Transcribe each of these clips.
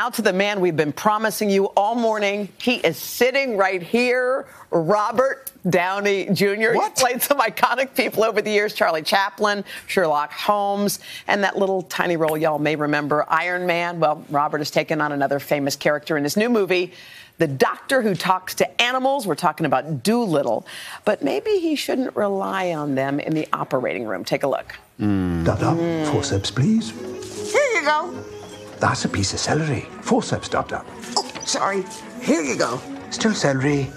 Now to the man we've been promising you all morning. He is sitting right here, Robert Downey Jr. What? He's played some iconic people over the years, Charlie Chaplin, Sherlock Holmes, and that little tiny role y'all may remember, Iron Man. Well, Robert has taken on another famous character in his new movie, The Doctor Who Talks to Animals. We're talking about Dolittle. But maybe he shouldn't rely on them in the operating room. Take a look. Doctor, forceps, please. Here you go. That's a piece of celery. Forceps, Doctor. Oh, sorry. Here you go. Still celery.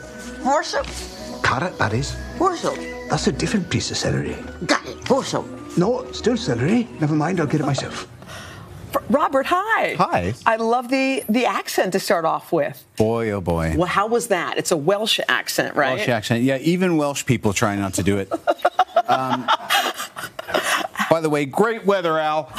Forceps. Carrot, that is. Forceps. That's a different piece of celery. Got it. Forceps. No, still celery. Never mind, I'll get it myself. Robert, hi. Hi. I love the accent to start off with. Boy, oh boy. Well, how was that? It's a Welsh accent, right? Welsh accent. Yeah, even Welsh people try not to do it. By the way, great weather, Al.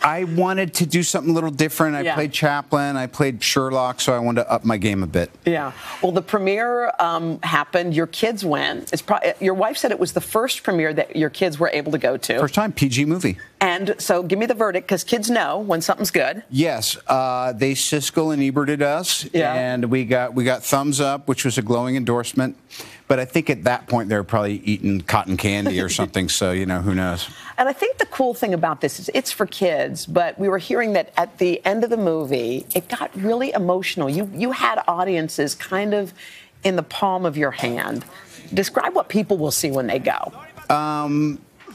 I wanted to do something a little different. I played Chaplin, I played Sherlock, so I wanted to up my game a bit. Yeah. Well, the premiere happened. Your kids went. Your wife said it was the first premiere that your kids were able to go to. First time, PG movie. And so give me the verdict, because kids know when something's good. Yes. They Siskel and Eberted us, and we got thumbs up, which was a glowing endorsement. But I think at that point they were probably eating cotton candy or something, so, you know, who knows. And I think the cool thing about this is it's for kids, but we were hearing that at the end of the movie, it got really emotional. You had audiences kind of in the palm of your hand. Describe what people will see when they go.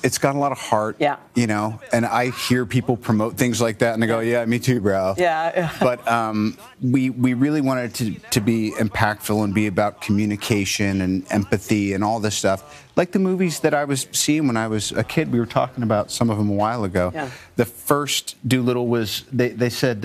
It's got a lot of heart, you know, and I hear people promote things like that, and they go, yeah, me too, bro. Yeah. But we really wanted it to be impactful and be about communication and empathy and all this stuff. Like the movies that I was seeing when I was a kid. We were talking about some of them a while ago. Yeah. The first Dolittle was, they said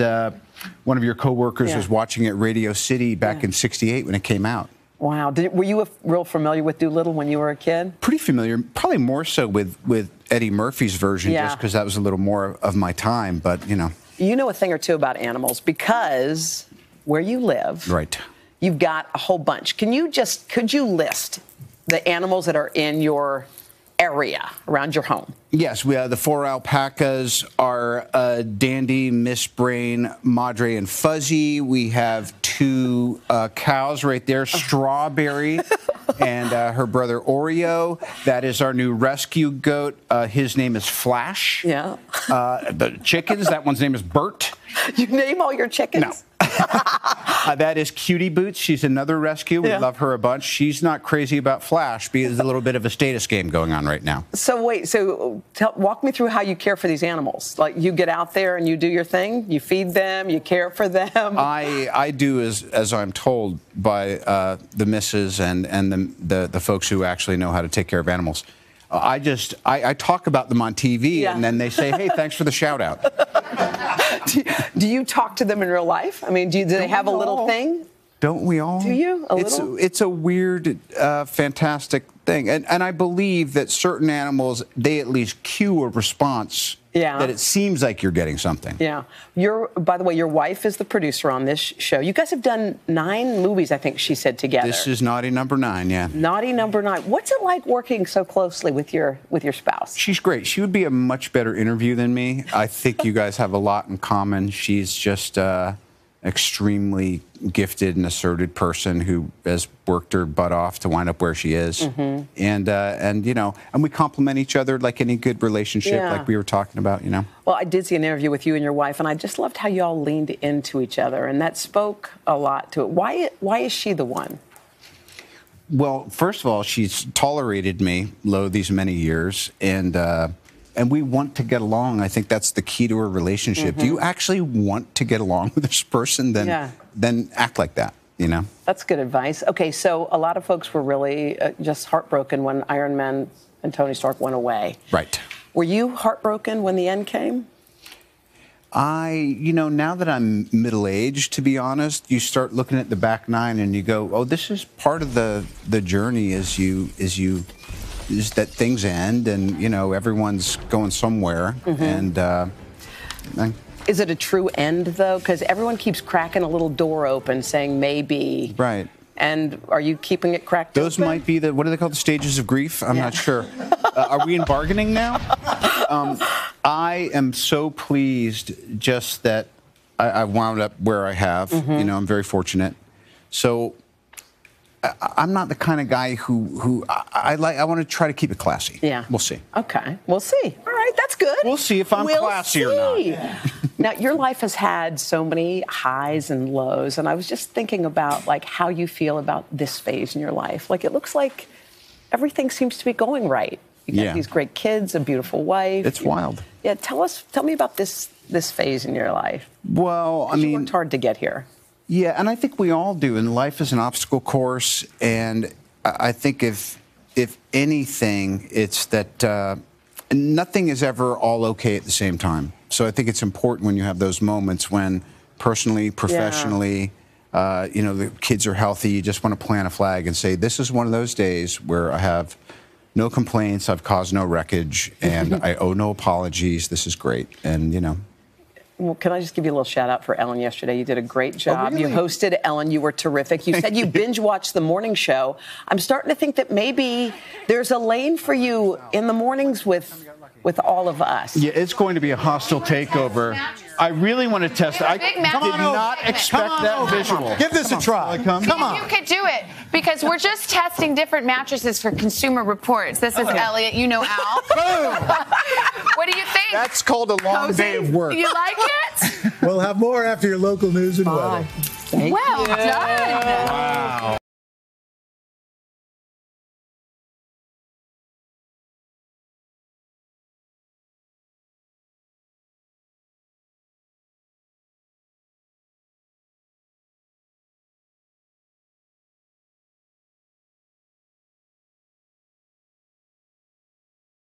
one of your coworkers was watching it at Radio City back in '68 when it came out. Wow. Were you real familiar with Dolittle when you were a kid? Pretty familiar. Probably more so with Eddie Murphy's version, just because that was a little more of my time. But, you know. You know a thing or two about animals, because where you live, you've got a whole bunch. Could you list the animals that are in your area around your home? Yes, we have the 4 alpacas, our Dandy, Miss Brain, Madre, and Fuzzy. We have 2 cows right there, Strawberry and her brother Oreo. That is our new rescue goat. His name is Flash. Yeah. The chickens, that one's name is Bert. You name all your chickens? No. That is Cutie Boots. She's another rescue. We love her a bunch. She's not crazy about Flash because there's a little bit of a status game going on right now. So wait, walk me through how you care for these animals. Like, you get out there and you do your thing? You feed them? You care for them? I do as I'm told by the missus and the folks who actually know how to take care of animals. I talk about them on TV, and then they say, hey, thanks for the shout out. Do you talk to them in real life? I mean, do they have a little thing? Don't we all? Do you? A little? It's a weird, fantastic thing. And I believe that certain animals, they at least cue a response that it seems like you're getting something. Yeah. By the way, your wife is the producer on this show. You guys have done 9 movies, I think she said, together. This is Naughty Number 9, yeah. Naughty Number 9. What's it like working so closely with your spouse? She's great. She would be a much better interview than me. I think you guys have a lot in common. She's just extremely gifted and asserted person who has worked her butt off to wind up where she is. And you know, and we complement each other like any good relationship, like we were talking about, you know. Well, I did see an interview with you and your wife, and I just loved how you all leaned into each other, and that spoke a lot to it. Why is she the one? Well, first of all, she's tolerated me these many years, and we want to get along. I think that's the key to a relationship. Do you actually want to get along with this person? Then act like that, you know? That's good advice. Okay, so a lot of folks were really just heartbroken when Iron Man and Tony Stark went away. Right. Were you heartbroken when the end came? You know, now that I'm middle-aged, to be honest, you start looking at the back 9 and you go, oh, this is part of the journey is that things end, and you know, everyone's going somewhere. Is it a true end, though? Because everyone keeps cracking a little door open, saying maybe. Right. And are you keeping it cracked Those open? might be what do they call the stages of grief? I'm not sure. Are we in bargaining now? I am so pleased just that I wound up where I have. You know, I'm very fortunate. So I'm not the kind of guy who I want to try to keep it classy. Yeah. We'll see. Okay. We'll see. All right. That's good. We'll see if I'm classy or not. Yeah. Now, your life has had so many highs and lows, and I was just thinking about, like, how you feel about this phase in your life. Like, it looks like everything seems to be going right. You got these great kids, a beautiful wife. It's wild. Yeah. Tell me about this phase in your life. Well, I mean, you worked hard to get here. Yeah, and I think we all do. And life is an obstacle course, and I think if anything, it's that nothing is ever all okay at the same time. So I think it's important when you have those moments when, personally, professionally, you know, the kids are healthy. You just want to plant a flag and say, this is one of those days where I have no complaints, I've caused no wreckage, and I owe no apologies. This is great, and you know. Well, can I just give you a little shout out for Ellen yesterday? You did a great job. Oh, really? You hosted Ellen. You were terrific. You said you binge watched the morning show. I'm starting to think that maybe there's a lane for you in the mornings with all of us. Yeah, it's going to be a hostile takeover. I really want to test it. I did not expect that visual. Give this a try. Come on. You could do it because we're just testing different mattresses for Consumer Reports. This is Elliot. You know Al. What do you think? That's called a long day of work. You like it? We'll have more after your local news and weather. Well done. Wow.